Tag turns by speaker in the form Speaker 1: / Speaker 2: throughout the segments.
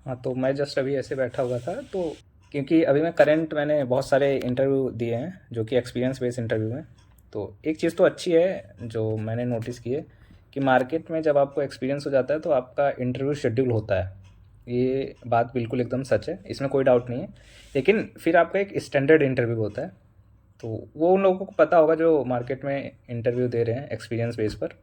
Speaker 1: हाँ, तो मैं जस्ट अभी ऐसे बैठा हुआ था, तो क्योंकि अभी मैंने बहुत सारे इंटरव्यू दिए हैं जो कि एक्सपीरियंस बेस्ड इंटरव्यू हैं। तो एक चीज़ तो अच्छी है जो मैंने नोटिस की है कि मार्केट में जब आपको एक्सपीरियंस हो जाता है तो आपका इंटरव्यू शेड्यूल होता है। ये बात बिल्कुल एकदम सच है, इसमें कोई डाउट नहीं है। लेकिन फिर आपका एक स्टैंडर्ड इंटरव्यू होता है, तो वो उन लोगों को पता होगा जो मार्केट में इंटरव्यू दे रहे हैं एक्सपीरियंस बेस पर।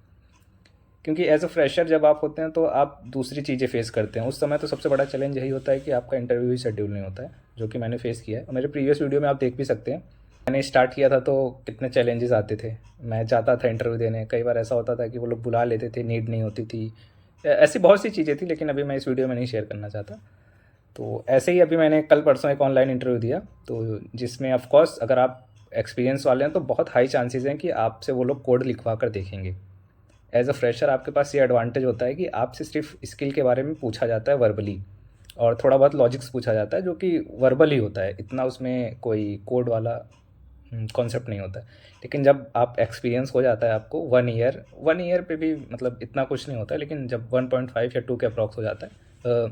Speaker 1: क्योंकि एज अ फ्रेशर जब आप होते हैं तो आप दूसरी चीज़ें फेस करते हैं उस समय, तो सबसे बड़ा चैलेंज यही होता है कि आपका इंटरव्यू ही शेड्यूल नहीं होता है, जो कि मैंने फेस किया है और मेरे प्रीवियस वीडियो में आप देख भी सकते हैं। मैंने स्टार्ट किया था तो कितने चैलेंजेस आते थे। मैं जाता था इंटरव्यू देने, कई बार ऐसा होता था कि वो लोग बुला लेते थे, नीड नहीं होती थी। ऐसी बहुत सी चीज़ें थी, लेकिन अभी मैं इस वीडियो में नहीं शेयर करना चाहता। तो ऐसे ही अभी मैंने कल परसों एक ऑनलाइन इंटरव्यू दिया, तो जिसमें ऑफ कोर्स अगर आप एक्सपीरियंस वाले हैं तो बहुत हाई चांसेस हैं कि आपसे वो लोग कोड लिखवा कर देखेंगे। एज अ फ्रेशर आपके पास ये एडवांटेज होता है कि आपसे सिर्फ स्किल के बारे में पूछा जाता है वर्बली, और थोड़ा बहुत लॉजिक्स पूछा जाता है जो कि वर्बल ही होता है, इतना उसमें कोई कोड वाला कॉन्सेप्ट नहीं होता है। लेकिन जब आप एक्सपीरियंस हो जाता है आपको 1 ईयर पे भी मतलब इतना कुछ नहीं होता है, लेकिन जब 1.5 या 2 के अप्रॉक्स हो जाता है,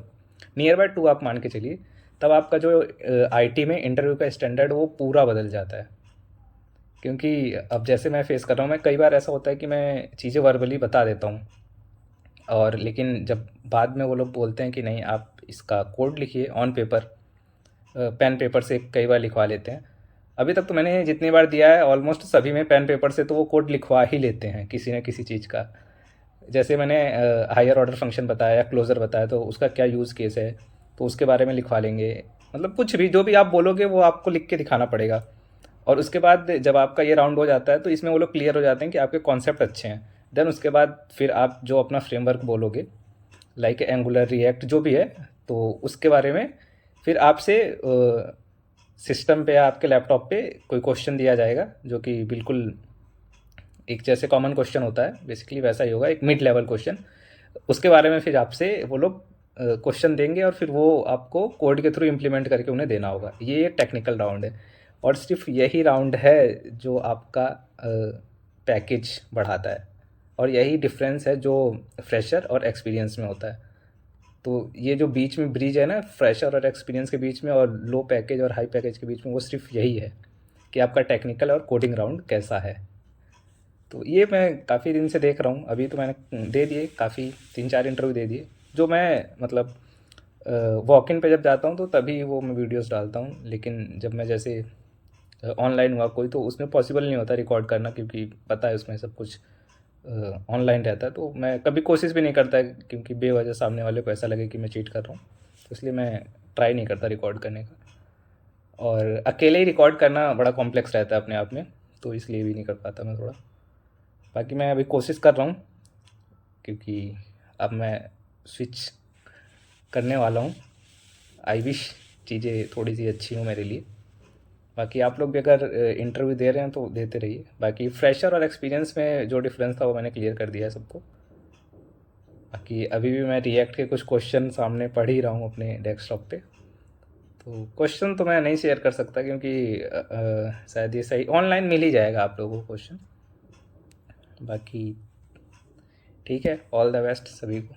Speaker 1: नियर बाय 2 आप मान के चलिए, तब आपका जो आईटी में इंटरव्यू का स्टैंडर्ड वो पूरा बदल जाता है। क्योंकि अब जैसे मैं फेस कर रहा हूँ, मैं कई बार ऐसा होता है कि मैं चीज़ें वर्बली बता देता हूँ, और लेकिन जब बाद में वो लोग बोलते हैं कि नहीं आप इसका कोड लिखिए ऑन पेपर, पेन पेपर से कई बार लिखवा लेते हैं। अभी तक तो मैंने जितनी बार दिया है ऑलमोस्ट सभी में पेन पेपर से तो वो कोड लिखवा ही लेते हैं किसी न किसी चीज़ का। जैसे मैंने हायर ऑर्डर फंक्शन बताया या क्लोज़र बताया, तो उसका क्या यूज़ केस है, तो उसके बारे में लिखवा लेंगे। मतलब कुछ भी जो भी आप बोलोगे वो आपको लिख के दिखाना पड़ेगा। और उसके बाद जब आपका ये राउंड हो जाता है तो इसमें वो लोग क्लियर हो जाते हैं कि आपके कॉन्सेप्ट अच्छे हैं। देन उसके बाद फिर आप जो अपना फ्रेमवर्क बोलोगे, लाइक एंगुलर रिएक्ट जो भी है, तो उसके बारे में फिर आपसे सिस्टम पे या आपके लैपटॉप पे कोई क्वेश्चन दिया जाएगा, जो कि बिल्कुल एक जैसे कॉमन क्वेश्चन होता है बेसिकली वैसा ही होगा, एक मिड लेवल क्वेश्चन। उसके बारे में फिर आपसे वो लोग क्वेश्चन देंगे और फिर वो आपको कोड के थ्रू इम्प्लीमेंट करके उन्हें देना होगा। ये एक टेक्निकल राउंड है, और सिर्फ यही राउंड है जो आपका पैकेज बढ़ाता है, और यही डिफरेंस है जो फ्रेशर और एक्सपीरियंस में होता है। तो ये जो बीच में ब्रिज है ना फ्रेशर और एक्सपीरियंस के बीच में, और लो पैकेज और हाई पैकेज के बीच में, वो सिर्फ यही है कि आपका टेक्निकल और कोडिंग राउंड कैसा है। तो ये मैं काफ़ी दिन से देख रहा हूँ। अभी तो मैंने दे दिए काफ़ी, 3-4 इंटरव्यू दे दिए। जो मैं मतलब वॉक इन पे जब जाता हूँ तो तभी वो मैं वीडियोस डालता हूँ, लेकिन जब मैं जैसे ऑनलाइन हुआ कोई, तो उसमें पॉसिबल नहीं होता रिकॉर्ड करना, क्योंकि पता है उसमें सब कुछ ऑनलाइन रहता है। तो मैं कभी कोशिश भी नहीं करता, क्योंकि बेवजह सामने वाले को ऐसा लगे कि मैं चीट कर रहा हूँ, तो इसलिए मैं ट्राई नहीं करता रिकॉर्ड करने का। और अकेले ही रिकॉर्ड करना बड़ा कॉम्प्लेक्स रहता है अपने आप में, तो इसलिए भी नहीं कर पाता मैं थोड़ा। बाकी मैं अभी कोशिश कर रहा हूँ, क्योंकि अब मैं स्विच करने वाला हूँ। आई विश चीज़ें थोड़ी सी अच्छी हों मेरे लिए। बाकी आप लोग भी अगर इंटरव्यू दे रहे हैं तो देते रहिए। बाकी फ्रेशर और एक्सपीरियंस में जो डिफरेंस था वो मैंने क्लियर कर दिया है सबको। बाकी अभी भी मैं रिएक्ट के कुछ क्वेश्चन सामने पढ़ ही रहा हूँ अपने डेस्कटॉप पे। तो क्वेश्चन तो मैं नहीं शेयर कर सकता, क्योंकि शायद ये सही ऑनलाइन मिल ही जाएगा आप लोगों को क्वेश्चन। बाकी ठीक है, ऑल द बेस्ट सभी को।